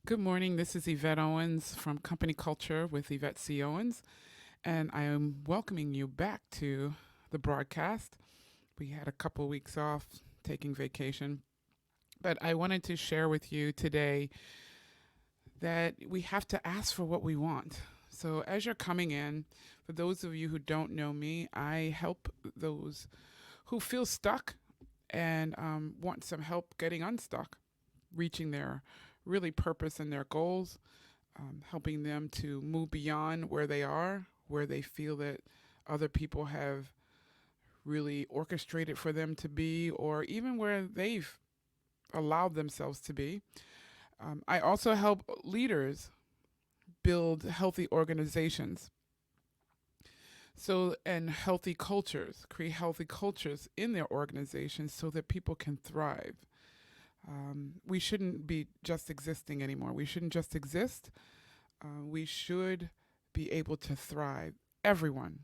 Good morning. This is Yvette Owens from Company Culture with Yvette C. Owens, and I am welcoming you back to the broadcast. We had a couple weeks off taking vacation, but I wanted to share with you today that we have to ask for what we want. So, as you're coming in, for those of you who don't know me, I help those who feel stuck and want some help getting unstuck, reaching their really purpose and their goals, helping them to move beyond where they are, where they feel that other people have really orchestrated for them to be, or even where they've allowed themselves to be. I also help leaders build healthy organizations. So, and healthy cultures, create healthy cultures in their organizations so that people can thrive. We shouldn't be just existing anymore. We shouldn't just exist. We should be able to thrive, everyone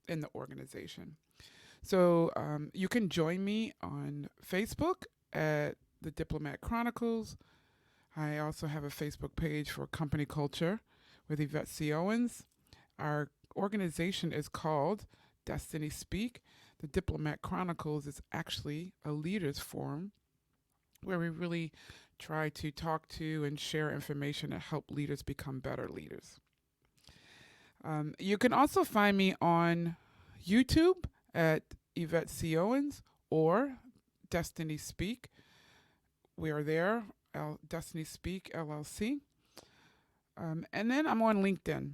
in the organization. So you can join me on Facebook at the Diplomat Chronicles. I also have a Facebook page for Company Culture with Yvette C. Owens. Our organization is called DestinySpeak. The Diplomat Chronicles is actually a leaders forum where we really try to talk to and share information to help leaders become better leaders. You can also find me on YouTube at Yvette C. Owens or Destiny Speak. We are there, Destiny Speak LLC. And then I'm on LinkedIn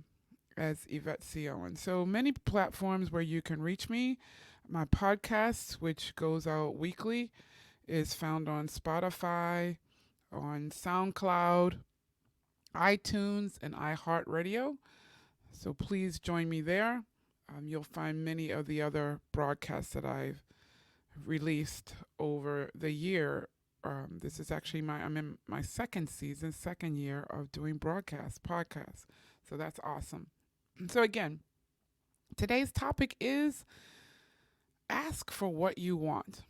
as Yvette C. Owens. So many platforms where you can reach me. My podcast, which goes out weekly, is found on Spotify, on SoundCloud, iTunes, and iHeartRadio. So please join me there. You'll find many of the other broadcasts that I've released over the year. This is actually I'm in my second year of doing podcasts. So that's awesome. So again, today's topic is ask for what you want.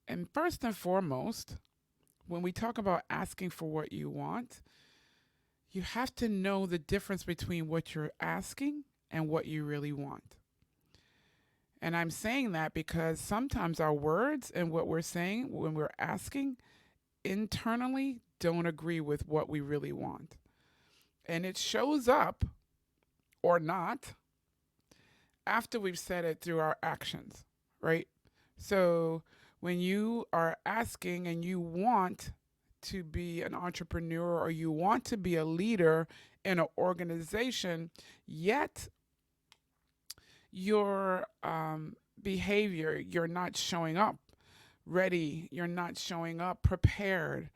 And first and foremost, when we talk about asking for what you want, you have to know the difference between what you're asking and what you really want. And I'm saying that because sometimes our words and what we're saying when we're asking internally don't agree with what we really want. And it shows up or not after we've said it through our actions, right? So when you are asking and you want to be an entrepreneur or you want to be a leader in an organization, yet your behavior, you're not showing up ready, you're not showing up prepared,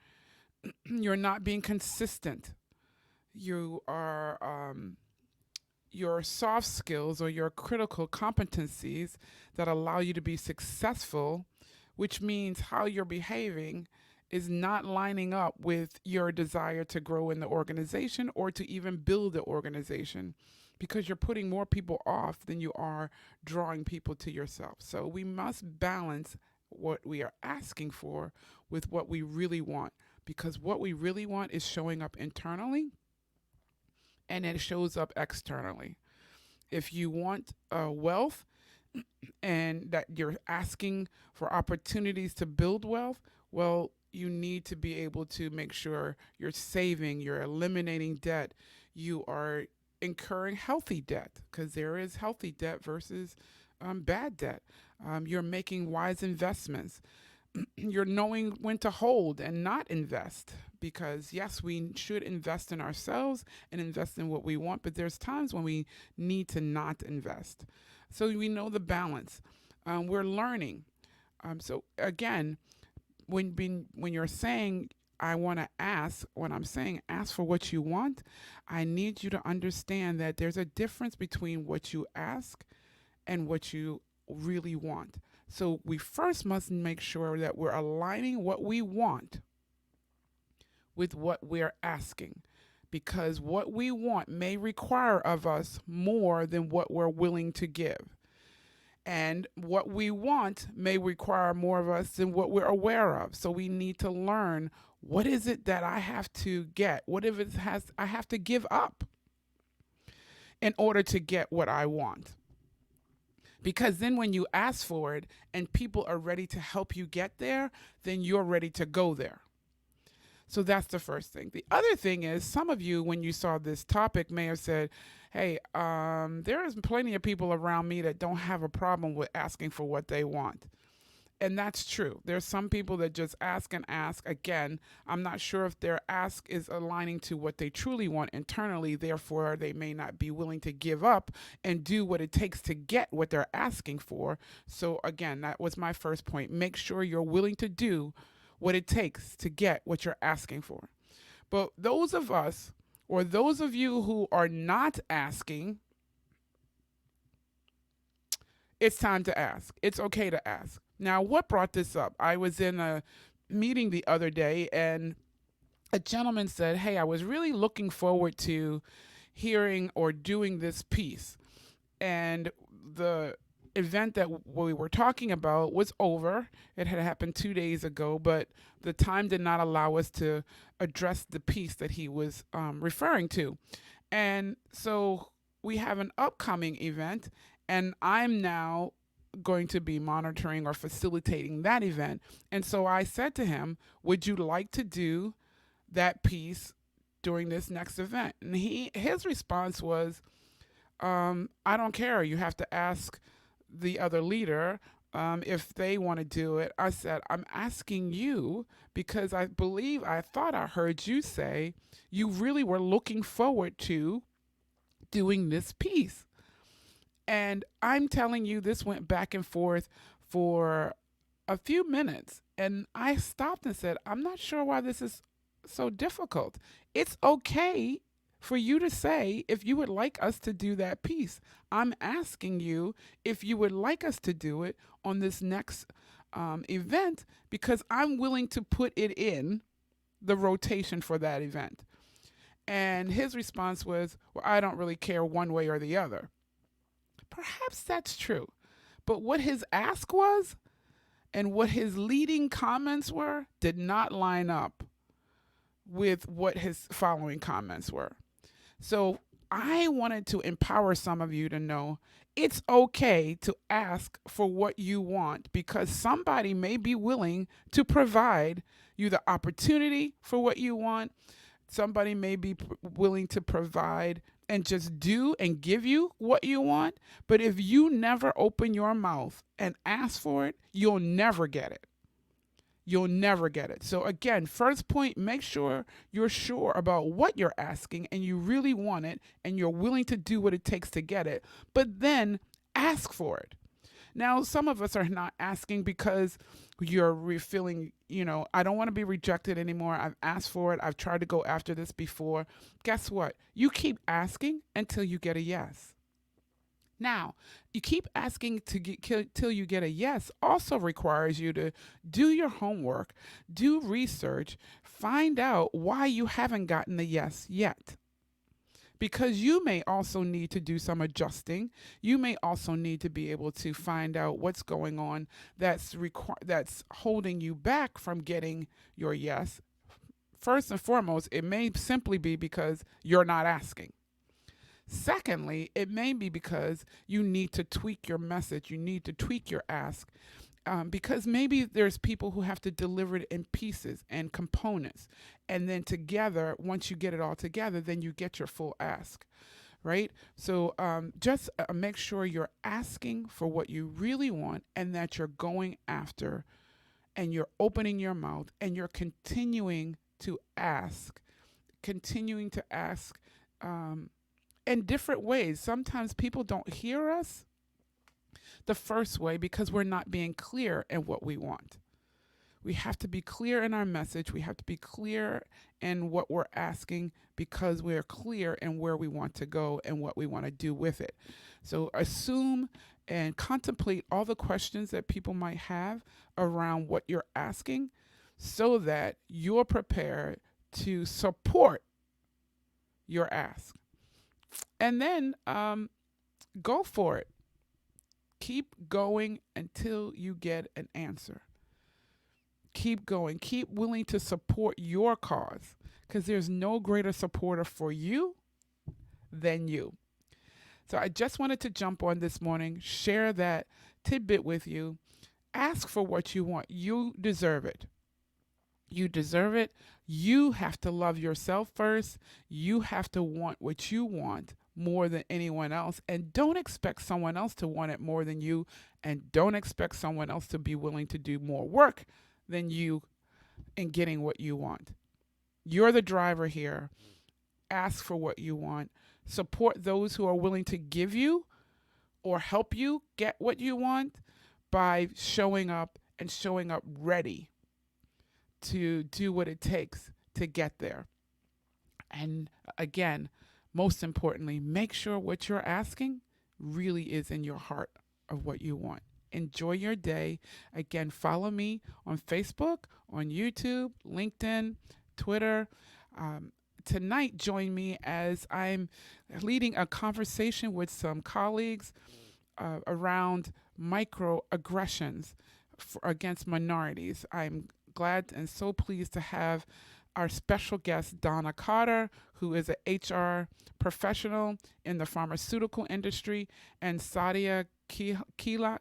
you're not being consistent, you are your soft skills or your critical competencies that allow you to be successful, which means how you're behaving is not lining up with your desire to grow in the organization or to even build the organization, because you're putting more people off than you are drawing people to yourself. So we must balance what we are asking for with what we really want, because what we really want is showing up internally and it shows up externally. If you want wealth and that you're asking for opportunities to build wealth, well, you need to be able to make sure you're saving, you're eliminating debt, you are incurring healthy debt, because there is healthy debt versus bad debt. You're making wise investments. You're knowing when to hold and not invest, because yes, we should invest in ourselves and invest in what we want, but there's times when we need to not invest. So we know the balance. We're learning. So again, when you're saying I want to ask, when I'm saying ask for what you want, I need you to understand that there's a difference between what you ask and what you really want. So we first must make sure that we're aligning what we want with what we're asking, because what we want may require of us more than what we're willing to give. And what we want may require more of us than what we're aware of. So we need to learn What is it that I have to get? What if it has I have to give up in order to get what I want? Because then when you ask for it and people are ready to help you get there, then you're ready to go there. So that's the first thing. The other thing is, some of you, when you saw this topic, may have said, hey, there is plenty of people around me that don't have a problem with asking for what they want. And that's true. There's some people that just ask and ask. Again, I'm not sure if their ask is aligning to what they truly want internally. Therefore, they may not be willing to give up and do what it takes to get what they're asking for. So again, that was my first point. Make sure you're willing to do what it takes to get what you're asking for. But those of us, or those of you who are not asking, it's time to ask. It's okay to ask. Now, what brought this up? I was in a meeting the other day, and a gentleman said, hey, I was really looking forward to hearing or doing this piece. And the event that we were talking about was over. It had happened 2 days ago, but the time did not allow us to address the piece that he was referring to. And so we have an upcoming event, and I'm now going to be monitoring or facilitating that event. And so I said to him, would you like to do that piece during this next event? And his response was, I don't care. You have to ask the other leader if they want to do it. I said, I'm asking you because I thought I heard you say you really were looking forward to doing this piece. And I'm telling you, this went back and forth for a few minutes. And I stopped and said, I'm not sure why this is so difficult. It's okay for you to say if you would like us to do that piece. I'm asking you if you would like us to do it on this next event, because I'm willing to put it in the rotation for that event. And his response was, well, I don't really care one way or the other. Perhaps that's true. But what his ask was and what his leading comments were did not line up with what his following comments were. So I wanted to empower some of you to know it's okay to ask for what you want, because somebody may be willing to provide you the opportunity for what you want. Somebody may be willing to provide and just do and give you what you want. But if you never open your mouth and ask for it, you'll never get it. You'll never get it. So again, first point, make sure you're sure about what you're asking and you really want it and you're willing to do what it takes to get it. But then ask for it. Now, some of us are not asking because you're feeling, I don't want to be rejected anymore. I've asked for it. I've tried to go after this before. Guess what? You keep asking until you get a yes. Now, you keep asking till you get a yes also requires you to do your homework, do research, find out why you haven't gotten the yes yet. Because you may also need to do some adjusting. You may also need to be able to find out what's going on that's holding you back from getting your yes. First and foremost, it may simply be because you're not asking. Secondly, it may be because you need to tweak your message. You need to tweak your ask. Because maybe there's people who have to deliver it in pieces and components. And then together, once you get it all together, then you get your full ask, right? So just make sure you're asking for what you really want and that you're going after and you're opening your mouth and you're continuing to ask in different ways. Sometimes people don't hear us the first way because we're not being clear in what we want. We have to be clear in our message. We have to be clear in what we're asking because we're clear in where we want to go and what we want to do with it. So assume and contemplate all the questions that people might have around what you're asking so that you're prepared to support your ask. And then go for it. Keep going until you get an answer. Keep going. Keep willing to support your cause, because there's no greater supporter for you than you. So I just wanted to jump on this morning, share that tidbit with you. Ask for what you want. You deserve it. You deserve it. You have to love yourself first. You have to want what you want more than anyone else. And don't expect someone else to want it more than you. And don't expect someone else to be willing to do more work than you in getting what you want. You're the driver here. Ask for what you want. Support those who are willing to give you or help you get what you want by showing up and showing up ready to do what it takes to get there. And again, most importantly, make sure what you're asking really is in your heart of what you want. Enjoy your day. Again, follow me on Facebook, on YouTube, LinkedIn, Twitter. Tonight, join me as I'm leading a conversation with some colleagues around microaggressions against minorities. I'm glad and so pleased to have our special guest, Donna Carter, who is an HR professional in the pharmaceutical industry, and Sadia Kiljai,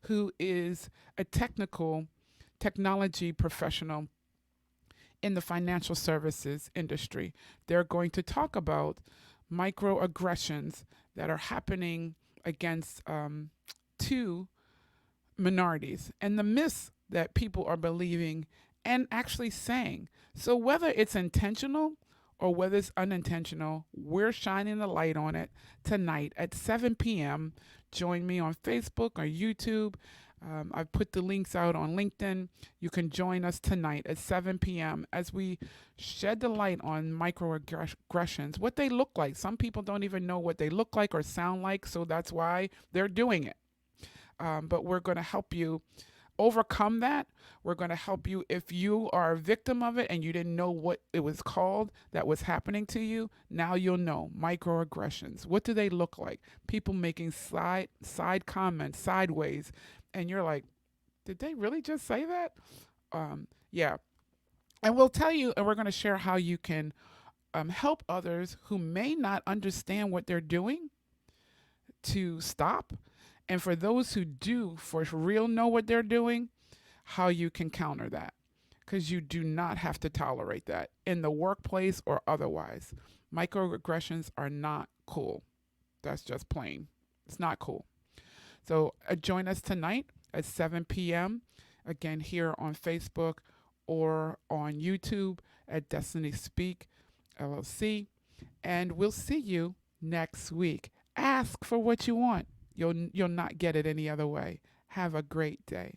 who is a technology professional in the financial services industry. They're going to talk about microaggressions that are happening against two minorities and the myths that people are believing and actually saying. So whether it's intentional or whether it's unintentional, we're shining the light on it tonight at 7 p.m. Join me on Facebook or YouTube. I've put the links out on LinkedIn. You can join us tonight at 7 p.m. as we shed the light on microaggressions, what they look like. Some people don't even know what they look like or sound like, so that's why they're doing it. But we're going to help you overcome that. We're going to help you if you are a victim of it and you didn't know what it was called that was happening to you. Now you'll know microaggressions. What do they look like? People making side comments sideways, and you're like, did they really just say that? Yeah. And we'll tell you, and we're going to share how you can help others who may not understand what they're doing to stop. And for those who do for real know what they're doing, how you can counter that. Because you do not have to tolerate that in the workplace or otherwise. Microaggressions are not cool. That's just plain. It's not cool. So join us tonight at 7 p.m. Again, here on Facebook or on YouTube at DestinySpeak LLC. And we'll see you next week. Ask for what you want. You'll not get it any other way. Have a great day.